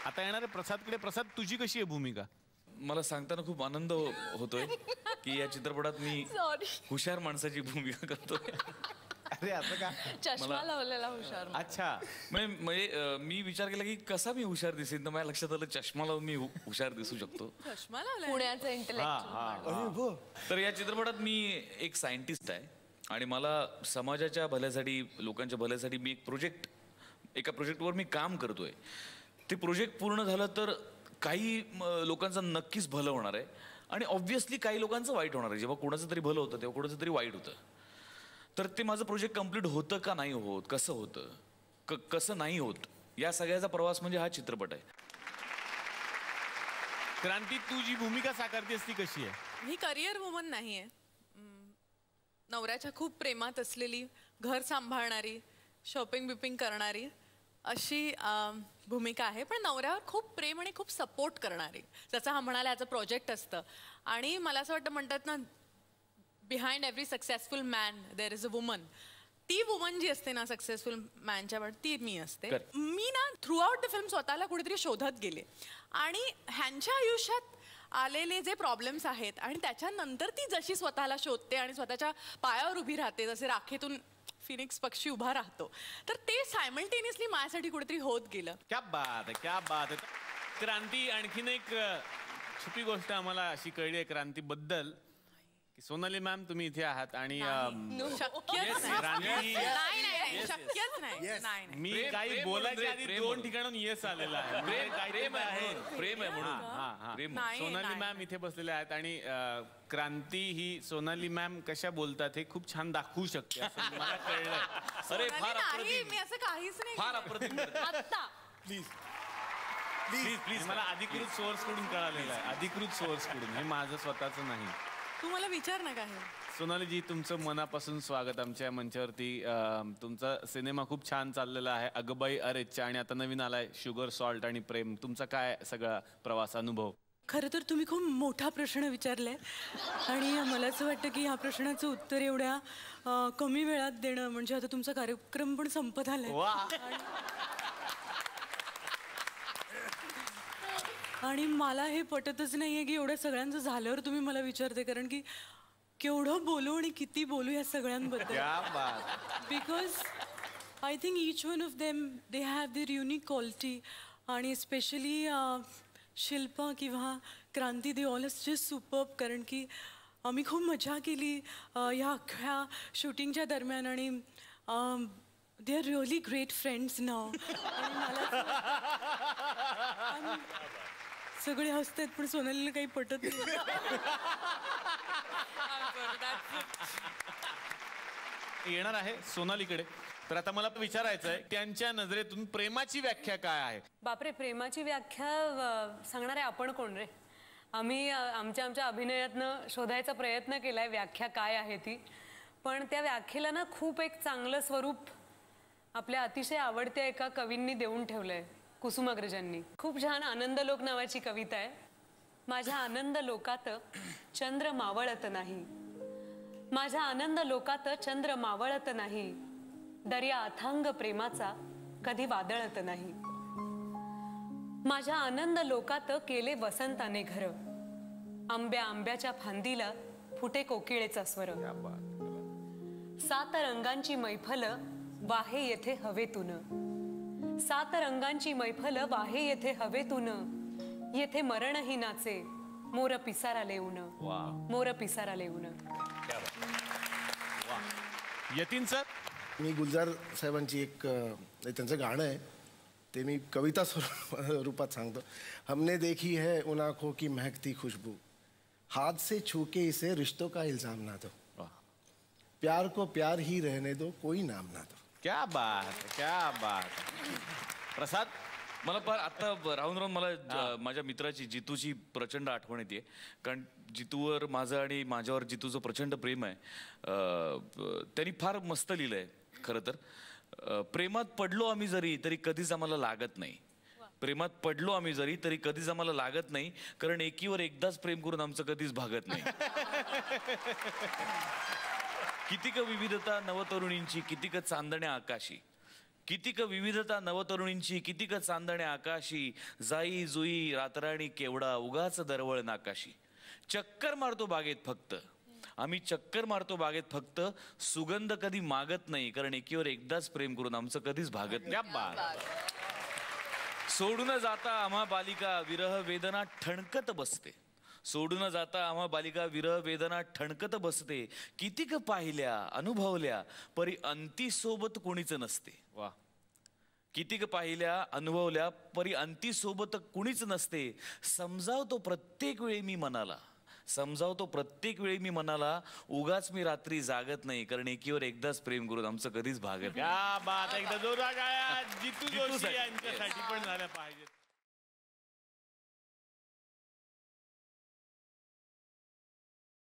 आता येणारे प्रसादकडे. प्रसाद, तुझी कशी आहे भूमिका? मला सांगताना खूप आनंद होतोय की या चित्रपटात मी हुशार माणसाची भूमिका करतोय. अरे असं का? चष्मा लावलेला हुशार. अच्छा, म्हणजे मी विचार केला की कसा मी हुशार दिसेन, तर माझ्या लक्षात आलं चष्मा लावून मी हुशार दिसू शकतो. चष्मा लावला. पुण्याचं इंटेलेक्च्युअल. तर या चित्रपटात मी एक सायंटिस्ट आहे आणि मला समाजाच्या भल्यासाठी, लोकांच्या भल्यासाठी मी एका प्रोजेक्टवर मी काम करतोय. ते प्रोजेक्ट पूर्ण झालं तर काही लोकांचं नक्कीच भलं होणार आहे आणि ऑब्व्हियसली काही लोकांचं वाईट होणार आहे. जेव्हा कोणाचं तरी भलं होतं तेव्हा कोणाचं तरी वाईट होतं. तर ते माझं प्रोजेक्ट कम्प्लीट होतं का नाही होत, कसं होतं, कसं नाही होत, या सगळ्याचा प्रवास म्हणजे हा चित्रपट आहे. क्रांती, तू जी भूमिका साकारतेस ती कशी आहे? ही करिअर वुमन नाही आहे. नवऱ्याच्या खूप प्रेमात असलेली, घर सांभाळणारी, शॉपिंग बिपिंग करणारी अशी भूमिका आहे. पण नवऱ्यावर खूप प्रेम आणि खूप सपोर्ट करणारी, जसं हा म्हणाला याचं प्रोजेक्ट असतं. आणि मला असं वाटतं, म्हणतात ना, behind every successful man there is a woman. ती वुमन जी असते ना सक्सेसफुल मॅनच्या वेळ, ती मी असते. मी ना थ्रू आउट द फिल्म स्वतःला कुठेतरी शोधत गेले आणि ह्यांच्या आयुष्यात आलेले जे प्रॉब्लेम्स आहेत आणि त्याच्यानंतर ती जशी स्वतःला शोधते आणि स्वतःच्या पायावर उभी राहते, जसे राखेतून फिनिक्स पक्षी उभा राहतो, तर ते सायमल्टेनियसली माझ्यासाठी कुठेतरी होत गेलं. क्या बात आहे, क्या बात आहे. क्रांती, आणखीन एक छुपी गोष्ट आम्हाला अशी कळली आहे क्रांतीबद्दल की सोनाली मॅम तुम्ही इथे आहात आणि मी काही बोलायच्या आधी 2 ठिकाणून येस आलेला आहे. प्रेम आहे म्हणून. सोनाली मॅम इथे बसलेल्या आहेत आणि क्रांती ही सोनाली मॅम कशा बोलतात हे खूप छान दाखवू शकते असं मला कळलंय. अरे फार मी असं काहीच नाही, फार अप्रतिम. प्लीज प्लीज प्लीज, मला अधिकृत सोर्स कडून कळालेलं आहे, अधिकृत सोर्स कडून, हे माझं स्वतःचं नाही. तू मला विचार ना काय. सोनालीजी, तुमचं मनापासून स्वागत आमच्या मंचावरती. तुमचा सिनेमा खूप छान चाललेला आहे, अगबाई अरेच्चा, आणि आता नवीन आलाय शुगर, सॉल्ट आणि प्रेम. तुमचा काय सगळा प्रवास अनुभव? खरं तर तुम्ही खूप मोठा प्रश्न विचारलाय आणि मला असं वाटतं की ह्या प्रश्नाचं उत्तर एवढ्या कमी वेळात देणं म्हणजे आता तुमचा कार्यक्रम पण संपत आलाय. आणि मला हे पटतच नाहीये की एवढ्या सगळ्यांचं झाल्यावर तुम्ही मला विचारते, कारण की केवढं बोलू आणि किती बोलू या सगळ्यांबद्दल. Because I think each one of them they have their unique quality. आणि स्पेशली शिल्पा किंवा Kranti, they all is just superb. कारण की आम्ही खूप मजा केली ह्या अख्ख्या शूटिंगच्या दरम्यान आणि they are really great friends नाव. आणि मला सगळे हसतात पण सोनालीला काही पटत नाही. येणार आहे सोनालीकडे. तर आता मला विचारायचं आहे, त्यांच्या नजरेतून प्रेमाची व्याख्या काय आहे? बापरे, प्रेमाची व्याख्या सांगणारे आपण कोण रे? आम्ही आमच्या अभिनयातनं शोधायचा प्रयत्न केलाय व्याख्या काय आहे ती. पण त्या व्याख्येला ना खूप एक चांगलं स्वरूप आपल्या अतिशय आवडत्या एका कवींनी देऊन ठेवलंय, कुसुमाग्रजांनी. खूप छान आनंदलोक नावाची कविता आहे. माझ्या आनंद लोकात चंद्र मावळत नाही, माझ्या आनंद लोकात चंद्र मावळत नाही, दर्या अथांग प्रेमाचा कधी वादळत नाही. माझ्या आनंद लोकात केले वसंताने घर, आंब्याच्या फांदीला फुटे कोकिळेचा स्वर. 7 रंगांची मैफल वाहे येथे हवेतून, 7 रंगांची मैफल वाहे येथे हवेतून, येथे मरणही नाचे मोर पिसारा लेऊन, मोर पिसारा लेऊन. यतीन सर, मी गुलजार साहेबांची एक त्यांचं गाणं आहे ते मी कविता रूपात सांगतो. हमने देखी है उन आँखों की महकती खुशबू, हाथ से छू के इसे रिश्तों का इल्जाम ना दो, प्यार को प्यार ही रहने दो, कोई नाम ना दो. क्या बात, क्या बात. प्रसाद, मला फार आत्ता राहून मला माझ्या मित्राची जितूची प्रचंड आठवण येते. कारण जितूवर माझं आणि माझ्यावर जितूचं प्रचंड प्रेम आहे. त्यांनी फार मस्त लिहिलं आहे. खरं तर प्रेमात पडलो आम्ही जरी तरी कधीच आम्हाला लागत नाही, प्रेमात पडलो आम्ही जरी तरी कधीच आम्हाला लागत नाही, कारण एकीवर एकदाच प्रेम करून आमचं कधीच भागत नाही. कितीक विविधता नवतरुणींची, कितीक चांदण्या आकाशी, कितीक विविधता नवतरुणींची, कितीक चांदण्या आकाशी, जाई जुई रातराणी केवडा, उगाच दरवळ नाकाशी. चक्कर मारतो बागेत फक्त, आम्ही चक्कर मारतो बागेत फक्त, सुगंध कधी मागत नाही, कारण एकीवर एकदाच प्रेम करून आमचं कधीच भागत नाही. सोडून जाता आम्हा बालिका विरह वेदना ठणकत बसते, सोडून जाता आम्हा बालिका विरह वेदना ठणकत बसते. कितीक पाहिल्या अनुभवल्या परी अंती सोबत कोणीच नसते. वा. कितीक पाहिल्या अनुभवल्या परी अंती सोबत कुणीच नसते. समजावतो प्रत्येक वेळी मी मनाला, समजावतो प्रत्येक वेळी मी मनाला, उगाच मी रात्री जागत नाही, कारण एकीवर एकदाच प्रेम करून आमचं कधीच भागत नाही. क्या बात. एकदा जोरदार टाळ्या जितू जोशी जितूसाठी. यांच्यासाठी पण झाल्या पाहिजेत.